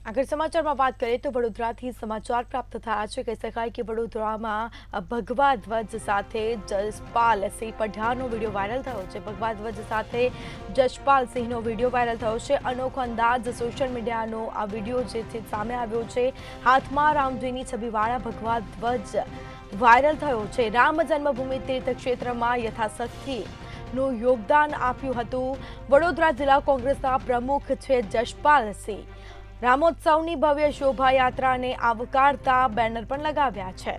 આગળ સમાચારમાં વાત કરીએ તો વડોદરાથી સમાચાર પ્રાપ્ત થયા છે કહી શકાય કે વડોદરામાં ભગવા ધ્વજ સાથે જસપાલ સિંહ પઢિયારનો વિડીયો વાયરલ થયો છે। ભગવા ધ્વજ સાથે જસપાલ સિંહનો વિડીયો વાયરલ થયો છે। અનોખો અંદાજ સોશિયલ મીડિયાનો આ વિડીયો જે છે સામે આવ્યો છે। હાથમાં રામજીની છબીવાળા ભગવા ધ્વજ વાયરલ થયો છે। રામ જન્મભૂમિ તીર્થ ક્ષેત્રમાં યથાશક્તિ નું યોગદાન આપ્યું હતું। વડોદરા જિલ્લા કોંગ્રેસના પ્રમુખ છે જસપાલ સિંહ। રામોત્સવની ભવ્ય શોભાયાત્રાને આવકારતા બેનર પણ લગાવ્યા છે।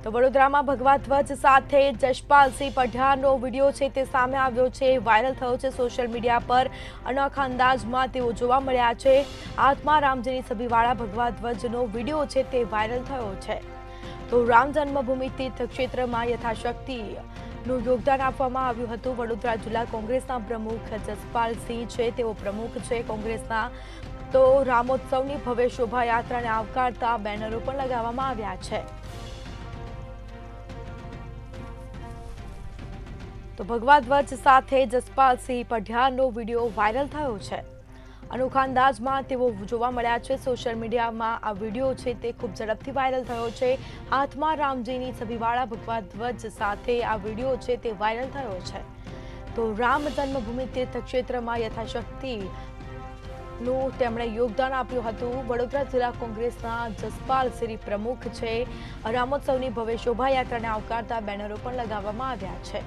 તો વડોદરામાં ભગવા ધ્વજ સાથે જસપાલ સિંહ પઢિયારનો વિડીયો છે તે સામે આવ્યો છે, વાયરલ થયો છે સોશિયલ મીડિયા પર। અનોખા અંદાજમાં તેઓ જોવા મળ્યા છે। હાથમાં રામજીની છબીવાળા ભગવા ધ્વજનો વિડીયો છે તે વાયરલ થયો છે। તો રામ જન્મભૂમિ તીર્થ ક્ષેત્રમાં યથાશક્તિ નું યોગદાન આપવામાં આવ્યું હતું। વડોદરા જિલ્લા કોંગ્રેસના પ્રમુખ જસપાલ સિંહ છે, તેઓ પ્રમુખ છે કોંગ્રેસના। તો રામોત્સવની ભવ્ય શોભાયાત્રાને આવકારતા બેનરો પણ લગાવવામાં આવ્યા છે। તો ભગવા ધ્વજ સાથે જસપાલ સિંહ પઢિયારનો વિડીયો વાયરલ થયો છે। અનોખા અંદાજમાં તેઓ જોવા મળ્યા છે। સોશિયલ મીડિયામાં આ વિડીયો છે તે ખૂબ ઝડપથી વાયરલ થયો છે। હાથમાં રામજીની છબીવાળા ભગવા ધ્વજ સાથે આ વિડીયો છે તે વાયરલ થયો છે। તો રામ જન્મભૂમિ તીર્થ ક્ષેત્રમાં યથાશક્તિ નું તેમણે યોગદાન આપ્યું હતું। વડોદરા જિલ્લા કોંગ્રેસના જસપાલ સિંહ પ્રમુખ છે। રામોત્સવની ભવ્ય શોભાયાત્રાને આવકારતા બેનરો પણ લગાવવામાં આવ્યા છે।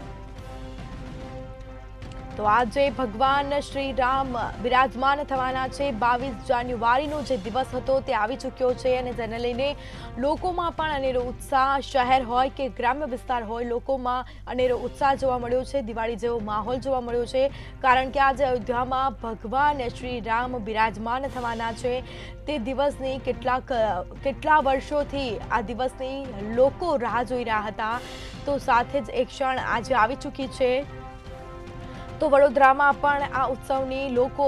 તો આજે ભગવાન શ્રી રામ બિરાજમાન થવાના છે। 22 જાન્યુઆરીનો જે દિવસ હતો તે આવી ચૂક્યો છે અને જેને લઈને લોકોમાં પણ અનેરો ઉત્સાહ, શહેર હોય કે ગ્રામ્ય વિસ્તાર હોય, લોકોમાં અનેરો ઉત્સાહ જોવા મળ્યો છે। દિવાળી જેવો માહોલ જોવા મળ્યો છે, કારણ કે આજે અયોધ્યામાં ભગવાન શ્રી રામ બિરાજમાન થવાના છે। તે દિવસની કેટલા વર્ષોથી આ દિવસની લોકો રાહ જોઈ રહ્યા હતા। તો સાથે જ એક ક્ષણ આજે આવી ચૂકી છે। તો વડોદરામાં પણ આ ઉત્સવની લોકો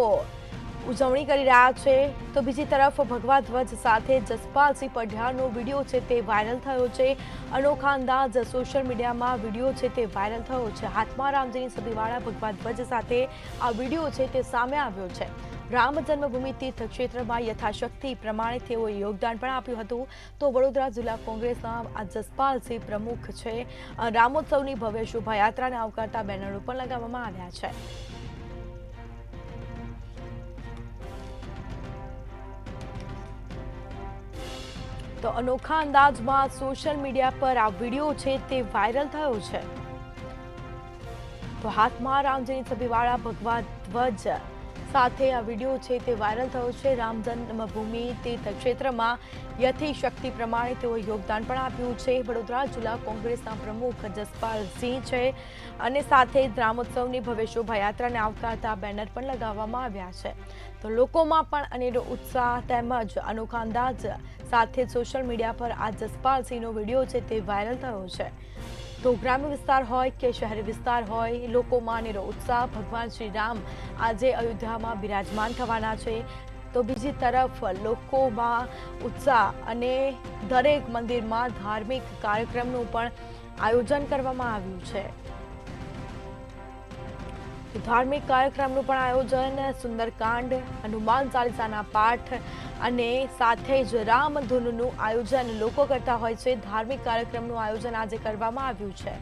ઉજવણી કરી રહ્યા છે। તો બીજી તરફ ભગવા ધ્વજ સાથે જસપાલ સિંહ પઢિયારનો વિડીયો છે તે વાયરલ થયો છે। અનોખા અંદાજ સોશિયલ મીડિયામાં વિડીયો છે તે વાયરલ થયો છે। હાથમાં રામજીની છબીવાળા ભગવા ધ્વજ સાથે આ વિડીયો છે તે સામે આવ્યો છે। રામ જન્મભૂમિ તીર્થ ક્ષેત્રમાં યથાશક્તિ પ્રમાણે તેઓએ યોગદાન પણ આપ્યું હતું। તો વડોદરા જિલ્લા કોંગ્રેસના આ જસપાલ સિંહ પ્રમુખ છે। રામોત્સવની ભવ્ય શોભાયાત્રાને આવકારતા બેનરો પણ લગાવવામાં આવ્યા છે। તો અનોખા અંદાજમાં સોશિયલ મીડિયા પર આ વિડીયો છે તે વાયરલ થયો છે। તો હાથમાં રામજીની છબીવાળા ભગવા ધ્વજ સાથે આ વિડીયો છે તે વાયરલ થયો છે। રામ જન્મભૂમિ તીર્થ ક્ષેત્રમાં યથાશક્તિ પ્રમાણે તેઓએ યોગદાન પણ આપ્યું છે। વડોદરા જિલ્લા કોંગ્રેસના પ્રમુખ જસપાલ સિંહ છે અને સાથે જ રામોત્સવની ભવ્ય શોભાયાત્રાને આવકારતા બેનર પણ લગાવવામાં આવ્યા છે। તો લોકોમાં પણ અનેરો ઉત્સાહ તેમજ અનોખા અંદાજ સાથે સોશિયલ મીડિયા પર આ જસપાલ સિંહનો વિડીયો છે તે વાયરલ થયો છે। તો ગ્રામ્ય વિસ્તાર હોય કે શહેરી વિસ્તાર હોય, લોકોમાં અનેરો ઉત્સાહ। ભગવાન શ્રી રામ આજે અયોધ્યામાં બિરાજમાન થવાના છે। તો બીજી તરફ લોકોમાં ઉત્સાહ અને દરેક મંદિરમાં ધાર્મિક કાર્યક્રમનું પણ આયોજન કરવામાં આવ્યું છે। ધાર્મિક કાર્યક્રમનું પણ આયોજન, સુંદરકાંડ, હનુમાન ચાલીસાના પાઠ અને સાથે જ રામધૂનનું આયોજન લોકો કરતા હોય છે। ધાર્મિક કાર્યક્રમનું આયોજન આજે કરવામાં આવ્યું છે।